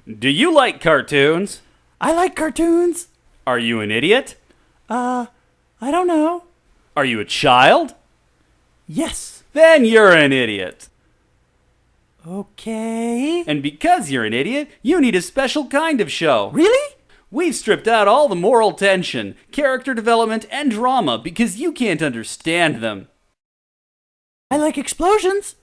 Do you like cartoons? I like cartoons. Are you an idiot? I don't know. Are you a child? Yes. Then you're an idiot. Okay. And because you're an idiot, you need a special kind of show. Really? We've stripped out all the moral tension, character development, and drama because you can't understand them. I like explosions.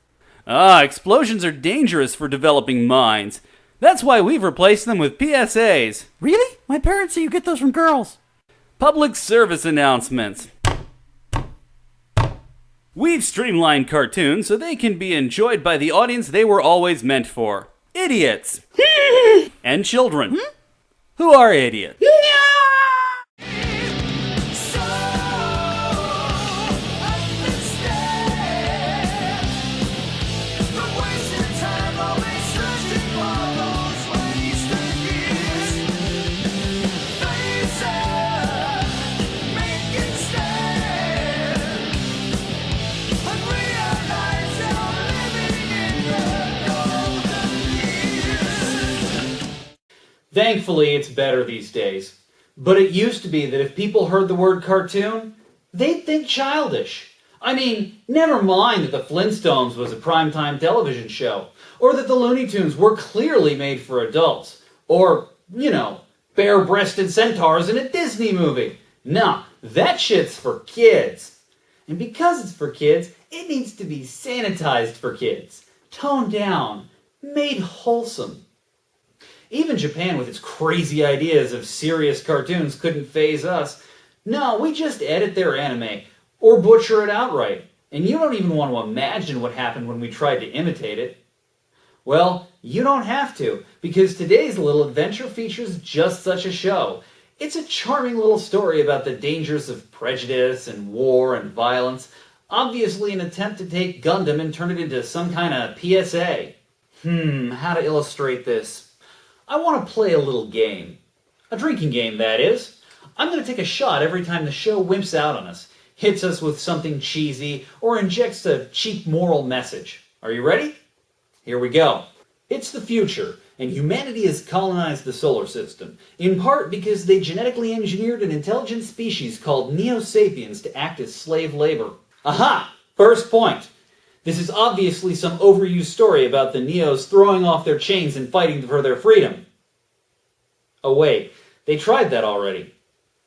Explosions are dangerous for developing minds. That's why we've replaced them with PSAs. Really? My parents say you get those from girls. Public service announcements. We've streamlined cartoons so they can be enjoyed by the audience they were always meant for. Idiots. And children. Who are idiots. Thankfully, it's better these days. But it used to be that if people heard the word cartoon, they'd think childish. I mean, never mind that the Flintstones was a primetime television show, or that the Looney Tunes were clearly made for adults, or, bare-breasted centaurs in a Disney movie. Nah, that shit's for kids. And because it's for kids, it needs to be sanitized for kids, toned down, made wholesome. Even Japan, with its crazy ideas of serious cartoons, couldn't faze us. No, we just edit their anime, or butcher it outright. And you don't even want to imagine what happened when we tried to imitate it. Well, you don't have to, because today's little adventure features just such a show. It's a charming little story about the dangers of prejudice and war and violence, obviously an attempt to take Gundam and turn it into some kind of PSA. How to illustrate this? I want to play a little game. A drinking game, that is. I'm going to take a shot every time the show wimps out on us, hits us with something cheesy, or injects a cheap moral message. Are you ready? Here we go. It's the future, and humanity has colonized the solar system, in part because they genetically engineered an intelligent species called Neo-Sapiens to act as slave labor. Aha! First point. This is obviously some overused story about the Neos throwing off their chains and fighting for their freedom. Oh wait, they tried that already.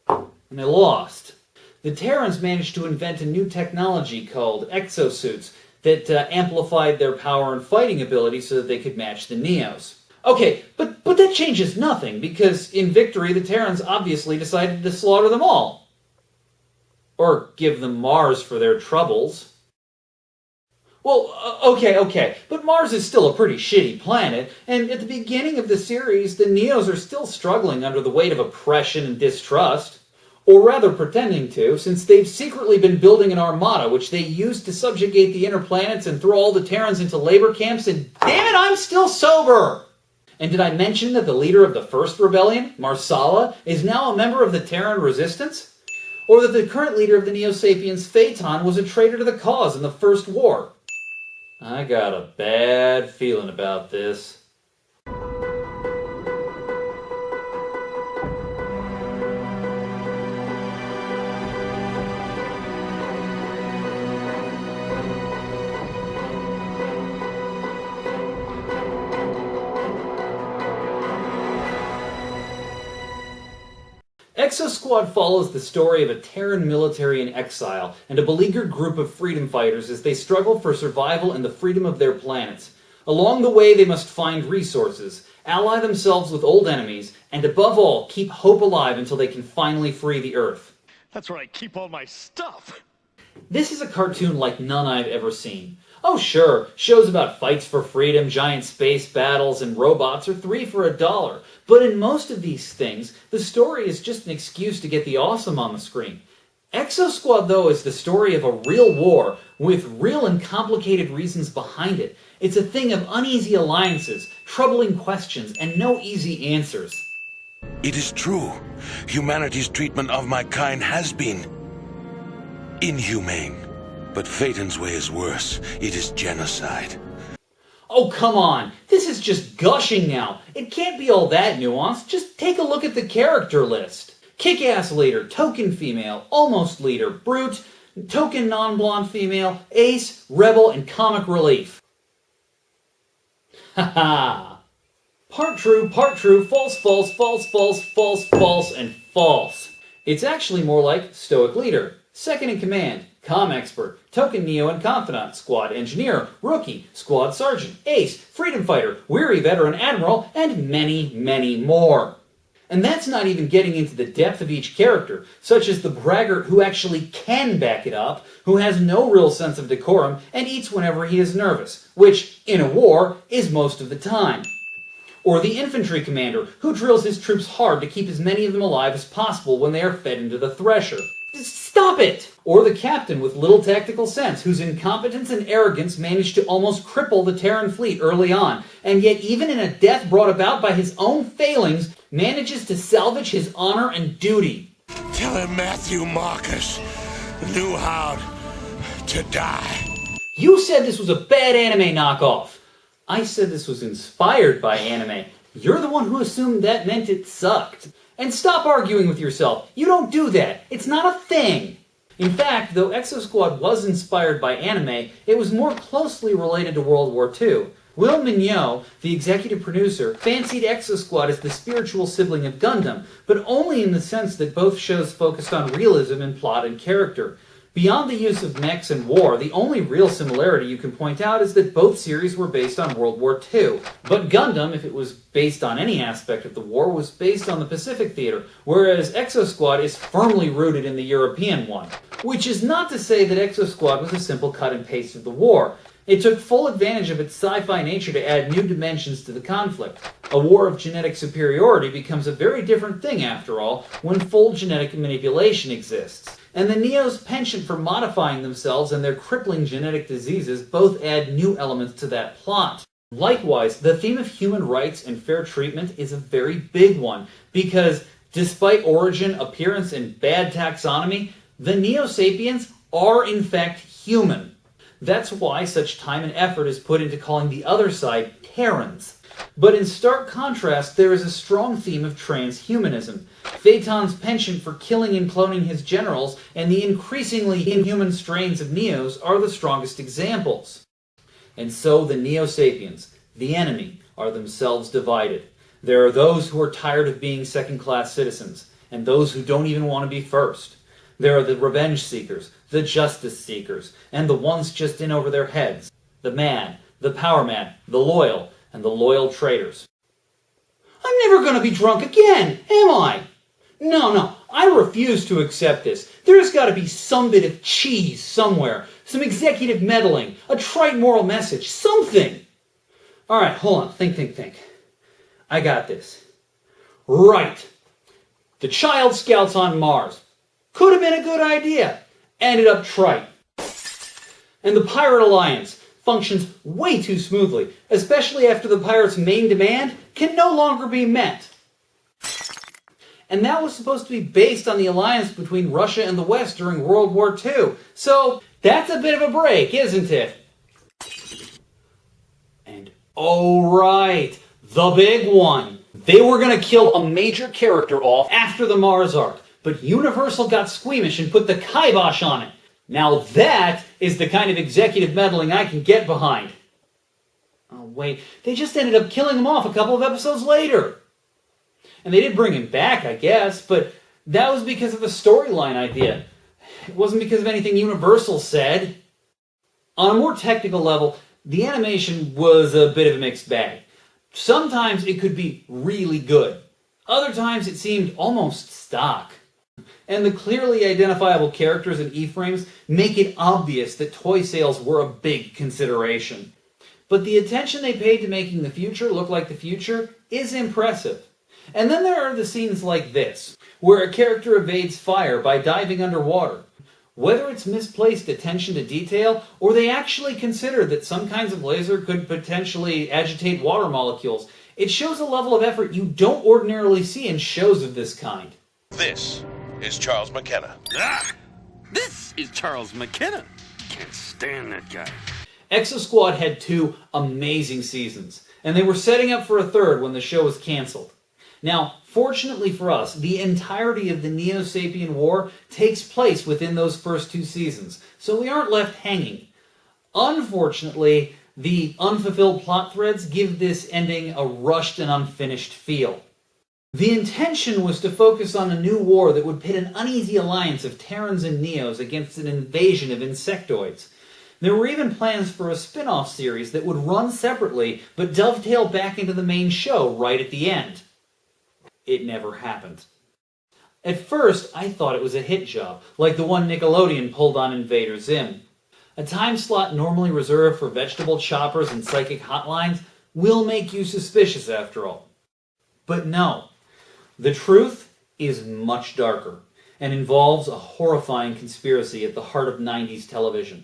And they lost. The Terrans managed to invent a new technology called exosuits that amplified their power and fighting ability so that they could match the Neos. Okay, but that changes nothing, because in victory the Terrans obviously decided to slaughter them all. Or give them Mars for their troubles. Well, okay, but Mars is still a pretty shitty planet, and at the beginning of the series, the Neos are still struggling under the weight of oppression and distrust. Or rather pretending to, since they've secretly been building an armada which they use to subjugate the inner planets and throw all the Terrans into labor camps, and damn it, I'm still sober! And did I mention that the leader of the first rebellion, Marsala, is now a member of the Terran resistance? Or that the current leader of the Neo-Sapiens, Phaeton, was a traitor to the cause in the First War? I got a bad feeling about this. Exosquad follows the story of a Terran military in exile and a beleaguered group of freedom fighters as they struggle for survival and the freedom of their planets. Along the way, they must find resources, ally themselves with old enemies, and above all, keep hope alive until they can finally free the Earth. That's where I keep all my stuff. This is a cartoon like none I've ever seen. Oh sure, shows about fights for freedom, giant space battles, and robots are 3 for $1. But in most of these things, the story is just an excuse to get the awesome on the screen. Exosquad, though, is the story of a real war with real and complicated reasons behind it. It's a thing of uneasy alliances, troubling questions, and no easy answers. It is true. Humanity's treatment of my kind has been inhumane. But Phaeton's way is worse. It is genocide. Oh, come on. This is just gushing now. It can't be all that nuanced. Just take a look at the character list. Kick-ass leader, token female, almost leader, brute, token non-blonde female, ace, rebel, and comic relief. Haha. Part true, false, false, false, false, false, false, and false. It's actually more like stoic leader, second in command, comm expert, token neo and confidant, squad engineer, rookie, squad sergeant, ace, freedom fighter, weary veteran admiral, and many, many more. And that's not even getting into the depth of each character, such as the braggart who actually can back it up, who has no real sense of decorum, and eats whenever he is nervous, which, in a war, is most of the time. Or the infantry commander, who drills his troops hard to keep as many of them alive as possible when they are fed into the thresher. Stop it! Or the captain with little tactical sense, whose incompetence and arrogance managed to almost cripple the Terran fleet early on, and yet even in a death brought about by his own failings, manages to salvage his honor and duty. Tell him Matthew Marcus knew how to die. You said this was a bad anime knockoff. I said this was inspired by anime. You're the one who assumed that meant it sucked. And stop arguing with yourself. You don't do that. It's not a thing. In fact, though Exosquad was inspired by anime, it was more closely related to World War II. Will Mignot, the executive producer, fancied Exosquad as the spiritual sibling of Gundam, but only in the sense that both shows focused on realism in plot and character. Beyond the use of mechs and war, the only real similarity you can point out is that both series were based on World War II. But Gundam, if it was based on any aspect of the war, was based on the Pacific theater, whereas Exosquad is firmly rooted in the European one. Which is not to say that Exosquad was a simple cut and paste of the war. It took full advantage of its sci-fi nature to add new dimensions to the conflict. A war of genetic superiority becomes a very different thing, after all, when full genetic manipulation exists. And the Neo's penchant for modifying themselves and their crippling genetic diseases both add new elements to that plot. Likewise, the theme of human rights and fair treatment is a very big one, because despite origin, appearance, and bad taxonomy, the Neo-Sapiens are in fact human. That's why such time and effort is put into calling the other side Terrans. But in stark contrast, there is a strong theme of transhumanism. Phaeton's penchant for killing and cloning his generals, and the increasingly inhuman strains of Neos are the strongest examples. And so the Neo-Sapiens, the enemy, are themselves divided. There are those who are tired of being second-class citizens, and those who don't even want to be first. There are the revenge seekers, the justice seekers, and the ones just in over their heads. The mad, the power mad, the loyal, and the loyal traitors. I'm never going to be drunk again, am I? No, I refuse to accept this. There's got to be some bit of cheese somewhere, some executive meddling, a trite moral message, something. All right, hold on, think. I got this. Right. The child scouts on Mars. Could have been a good idea. Ended up trite. And the Pirate Alliance functions way too smoothly, especially after the pirates' main demand can no longer be met. And that was supposed to be based on the alliance between Russia and the West during World War II. So that's a bit of a break, isn't it? And oh right, the big one. They were going to kill a major character off after the Mars arc, but Universal got squeamish and put the kibosh on it. Now that is the kind of executive meddling I can get behind. Oh wait, they just ended up killing him off a couple of episodes later. And they did bring him back, I guess, but that was because of a storyline idea. It wasn't because of anything Universal said. On a more technical level, the animation was a bit of a mixed bag. Sometimes it could be really good. Other times it seemed almost stock. And the clearly identifiable characters and E-frames make it obvious that toy sales were a big consideration. But the attention they paid to making the future look like the future is impressive. And then there are the scenes like this, where a character evades fire by diving underwater. Whether it's misplaced attention to detail, or they actually consider that some kinds of laser could potentially agitate water molecules, it shows a level of effort you don't ordinarily see in shows of this kind. This is Charles McKenna. This is Charles McKenna. Can't stand that guy. Exosquad had 2 amazing seasons, and they were setting up for a third when the show was canceled. Now, fortunately for us, the entirety of the Neo-Sapien War takes place within those first 2 seasons, so we aren't left hanging. Unfortunately, the unfulfilled plot threads give this ending a rushed and unfinished feel. The intention was to focus on a new war that would pit an uneasy alliance of Terrans and Neos against an invasion of insectoids. There were even plans for a spin-off series that would run separately but dovetail back into the main show right at the end. It never happened. At first, I thought it was a hit job, like the one Nickelodeon pulled on Invader Zim. A time slot normally reserved for vegetable choppers and psychic hotlines will make you suspicious after all. But no, the truth is much darker and involves a horrifying conspiracy at the heart of 90s television.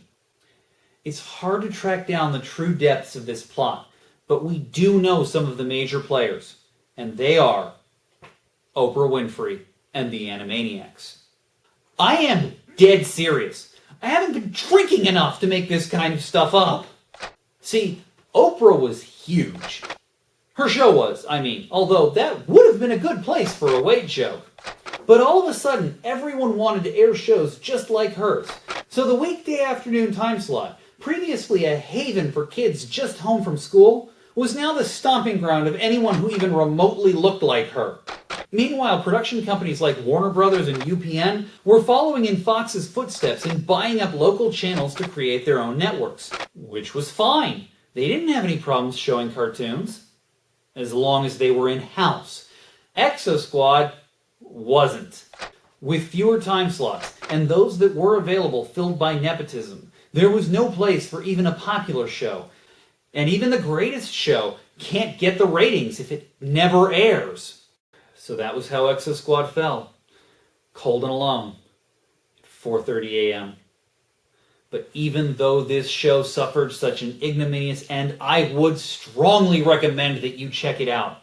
It's hard to track down the true depths of this plot, but we do know some of the major players, and they are Oprah Winfrey and the Animaniacs. I am dead serious. I haven't been drinking enough to make this kind of stuff up. See, Oprah was huge. Her show was, although that would have been a good place for a weight joke. But all of a sudden, everyone wanted to air shows just like hers. So the weekday afternoon time slot, previously a haven for kids just home from school, was now the stomping ground of anyone who even remotely looked like her. Meanwhile, production companies like Warner Brothers and UPN were following in Fox's footsteps and buying up local channels to create their own networks. Which was fine. They didn't have any problems showing cartoons, as long as they were in-house. Exosquad wasn't. With fewer time slots, and those that were available filled by nepotism, there was no place for even a popular show. And even the greatest show can't get the ratings if it never airs. So that was how Exosquad fell. Cold and alone. At 4:30 a.m. But even though this show suffered such an ignominious end, I would strongly recommend that you check it out.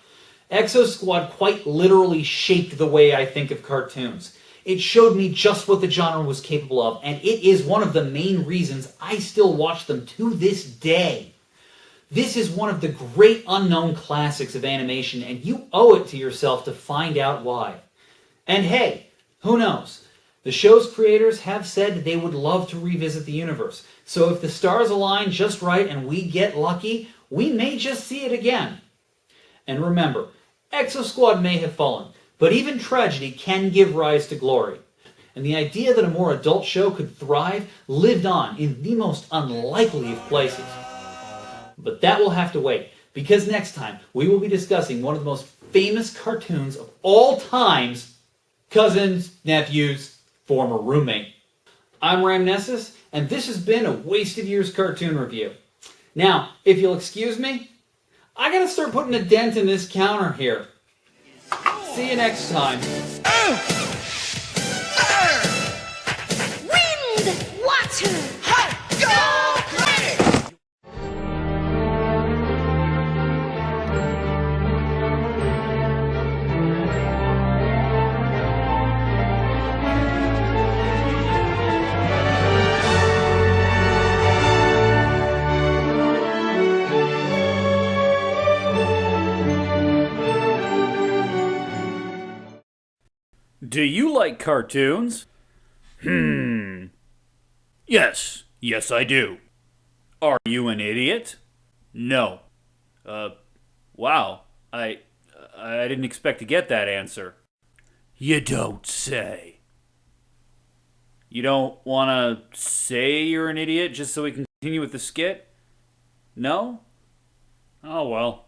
Exosquad quite literally shaped the way I think of cartoons. It showed me just what the genre was capable of, and it is one of the main reasons I still watch them to this day. This is one of the great unknown classics of animation, and you owe it to yourself to find out why. And hey, who knows? The show's creators have said they would love to revisit the universe, so if the stars align just right and we get lucky, we may just see it again. And remember, Exosquad may have fallen, but even tragedy can give rise to glory. And the idea that a more adult show could thrive lived on in the most unlikely of places. But that will have to wait, because next time we will be discussing one of the most famous cartoons of all times, cousins, nephews, former roommate. I'm Ramnessus, and this has been a Wasted Years cartoon review. Now, if you'll excuse me, I gotta start putting a dent in this counter here. See you next time. Wind, water, go credit! Do you like cartoons? Yes, I do. Are you an idiot? No. Wow. I didn't expect to get that answer. You don't say. You don't want to say you're an idiot just so we can continue with the skit? No? Oh well.